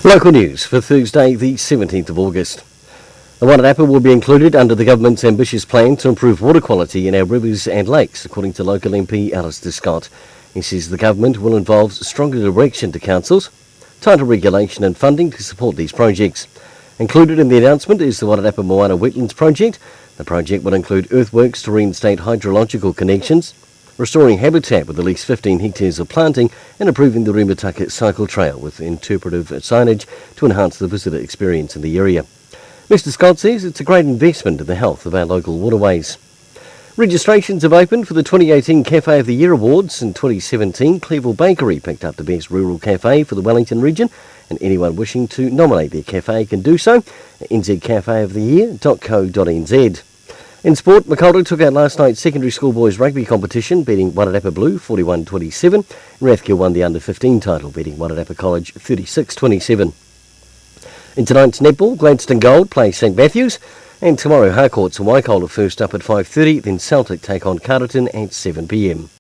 Local news for Thursday the 17th of August. The Wairarapa will be included under the government's ambitious plan to improve water quality in our rivers and lakes, according to local MP Alistair Scott. He says the government will involve stronger direction to councils, tighter regulation and funding to support these projects. Included in the announcement is the Wairarapa Moana Wetlands Project. The project will include earthworks to reinstate hydrological connections, restoring habitat with at least 15 hectares of planting, and improving the Rumataka cycle trail with interpretive signage to enhance the visitor experience in the area. Mr Scott says it's a great investment in the health of our local waterways. Registrations have opened for the 2018 Cafe of the Year Awards. In 2017, Cleveland Bakery picked up the Best Rural Cafe for the Wellington region, and anyone wishing to nominate their cafe can do so at nzcafeoftheyear.co.nz. In sport, Makalda took out last night's secondary school boys rugby competition, beating Wairarapa Blue 41-27, and Rathgill won the under-15 title, beating Wairarapa College 36-27. In tonight's netball, Gladstone Gold play St Matthews, and tomorrow Harcourts and Waikato first up at 5:30, then Celtic take on Carterton at 7 p.m.